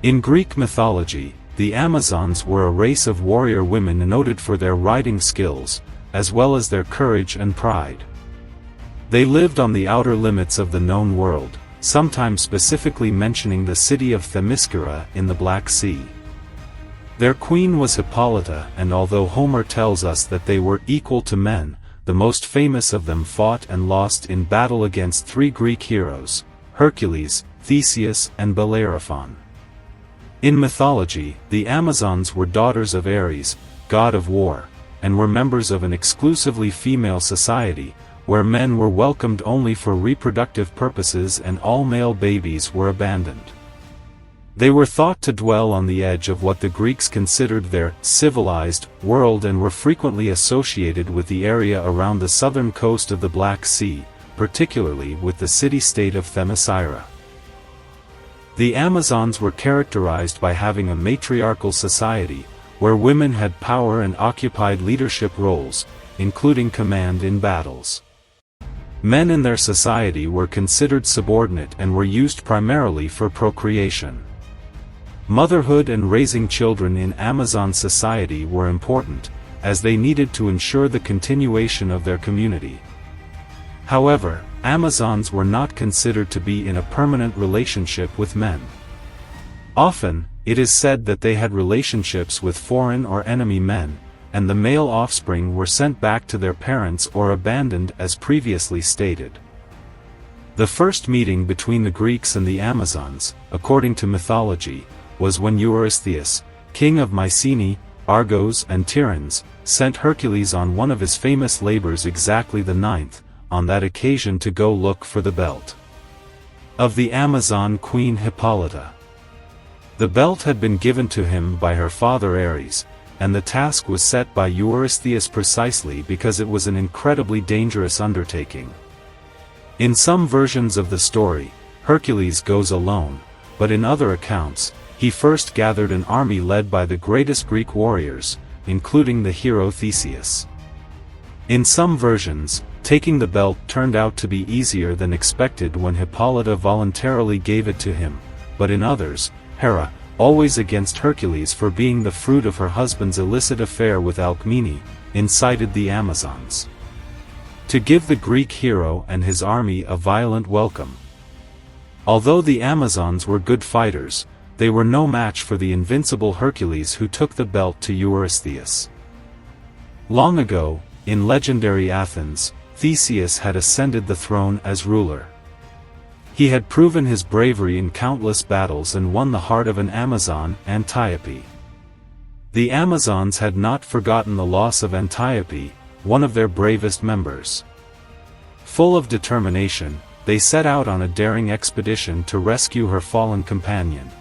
In Greek mythology, the Amazons were a race of warrior women noted for their riding skills, as well as their courage and pride. They lived on the outer limits of the known world, sometimes specifically mentioning the city of Themyscira in the Black Sea. Their queen was Hippolyta, and although Homer tells us that they were equal to men, the most famous of them fought and lost in battle against three Greek heroes, Hercules, Theseus, and Bellerophon. In mythology, the Amazons were daughters of Ares, god of war, and were members of an exclusively female society, where men were welcomed only for reproductive purposes and all male babies were abandoned. They were thought to dwell on the edge of what the Greeks considered their civilized world and were frequently associated with the area around the southern coast of the Black Sea, particularly with the city-state of Themyscira. The Amazons were characterized by having a matriarchal society, where women had power and occupied leadership roles, including command in battles. Men in their society were considered subordinate and were used primarily for procreation. Motherhood and raising children in Amazon society were important, as they needed to ensure the continuation of their community. However, Amazons were not considered to be in a permanent relationship with men. Often, it is said that they had relationships with foreign or enemy men, and the male offspring were sent back to their parents or abandoned as previously stated. The first meeting between the Greeks and the Amazons, according to mythology, was when Eurystheus, king of Mycenae, Argos and Tiryns, sent Hercules on one of his famous labors exactly the 9th, on that occasion to go look for the belt of the Amazon queen Hippolyta. The belt had been given to him by her father Ares, and the task was set by Eurystheus precisely because it was an incredibly dangerous undertaking. In some versions of the story, Hercules goes alone, but in other accounts, he first gathered an army led by the greatest Greek warriors, including the hero Theseus. In some versions, taking the belt turned out to be easier than expected when Hippolyta voluntarily gave it to him, but in others, Hera, always against Hercules for being the fruit of her husband's illicit affair with Alcmene, incited the Amazons to give the Greek hero and his army a violent welcome. Although the Amazons were good fighters, they were no match for the invincible Hercules who took the belt to Eurystheus. Long ago, in legendary Athens, Theseus had ascended the throne as ruler. He had proven his bravery in countless battles and won the heart of an Amazon, Antiope. The Amazons had not forgotten the loss of Antiope, one of their bravest members. Full of determination, they set out on a daring expedition to rescue her fallen companion.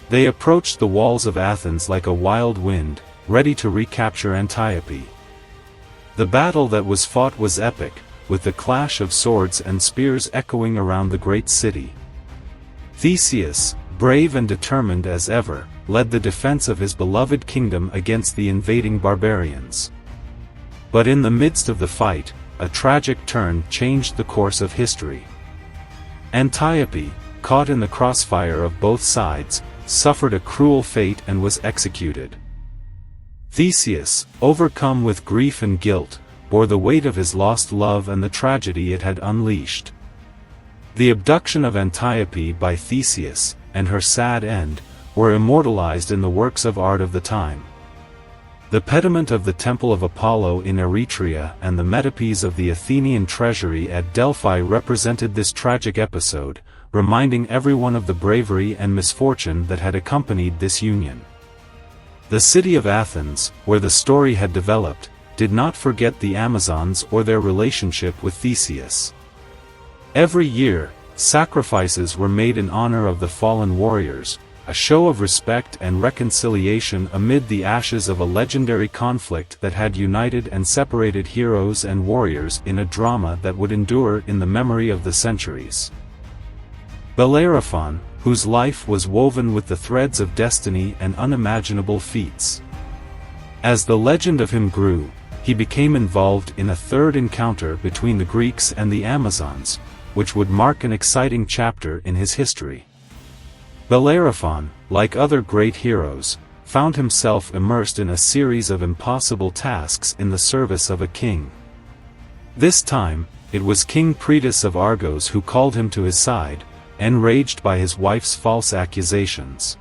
They approached the walls of Athens like a wild wind, ready to recapture Antiope. The battle that was fought was epic, with the clash of swords and spears echoing around the great city. Theseus, brave and determined as ever, led the defense of his beloved kingdom against the invading barbarians. But in the midst of the fight, a tragic turn changed the course of history. Antiope, caught in the crossfire of both sides, suffered a cruel fate and was executed. Theseus, overcome with grief and guilt, bore the weight of his lost love and the tragedy it had unleashed. The abduction of Antiope by Theseus, and her sad end, were immortalized in the works of art of the time. The pediment of the Temple of Apollo in Eretria and the metopes of the Athenian treasury at Delphi represented this tragic episode, reminding everyone of the bravery and misfortune that had accompanied this union. The city of Athens, where the story had developed, did not forget the Amazons or their relationship with Theseus. Every year, sacrifices were made in honor of the fallen warriors, a show of respect and reconciliation amid the ashes of a legendary conflict that had united and separated heroes and warriors in a drama that would endure in the memory of the centuries. Bellerophon, whose life was woven with the threads of destiny and unimaginable feats. As the legend of him grew, he became involved in a third encounter between the Greeks and the Amazons, which would mark an exciting chapter in his history. Bellerophon, like other great heroes, found himself immersed in a series of impossible tasks in the service of a king. This time, it was King Pritus of Argos who called him to his side, enraged by his wife's false accusations.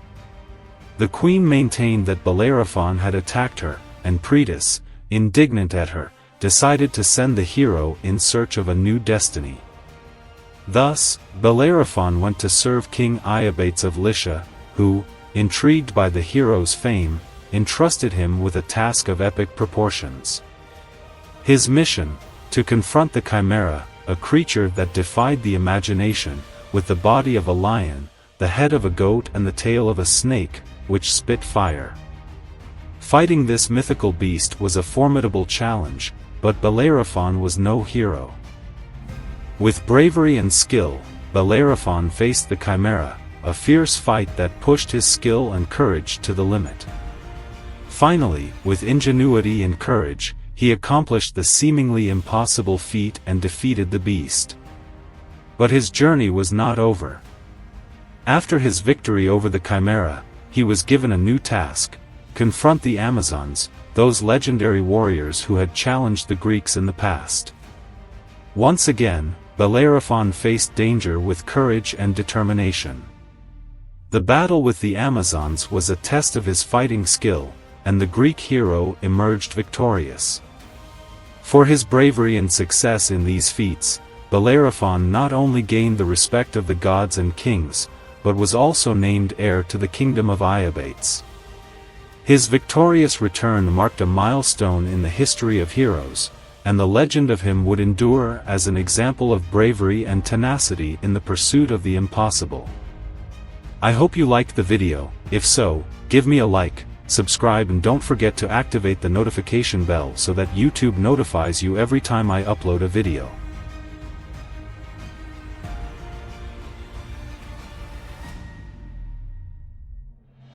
The queen maintained that Bellerophon had attacked her, and Pritus, indignant at her, decided to send the hero in search of a new destiny. Thus, Bellerophon went to serve King Iobates of Lycia, who, intrigued by the hero's fame, entrusted him with a task of epic proportions. His mission: to confront the Chimera, a creature that defied the imagination, with the body of a lion, the head of a goat and the tail of a snake, which spit fire. Fighting this mythical beast was a formidable challenge, but Bellerophon was no hero. With bravery and skill, Bellerophon faced the Chimera, a fierce fight that pushed his skill and courage to the limit. Finally, with ingenuity and courage, he accomplished the seemingly impossible feat and defeated the beast. But his journey was not over. After his victory over the Chimera, he was given a new task: confront the Amazons, those legendary warriors who had challenged the Greeks in the past. Once again, Bellerophon faced danger with courage and determination. The battle with the Amazons was a test of his fighting skill, and the Greek hero emerged victorious. For his bravery and success in these feats, Bellerophon not only gained the respect of the gods and kings, but was also named heir to the kingdom of Iobates. His victorious return marked a milestone in the history of heroes, and the legend of him would endure as an example of bravery and tenacity in the pursuit of the impossible. I hope you liked the video. If so, give me a like, subscribe, and don't forget to activate the notification bell so that YouTube notifies you every time I upload a video.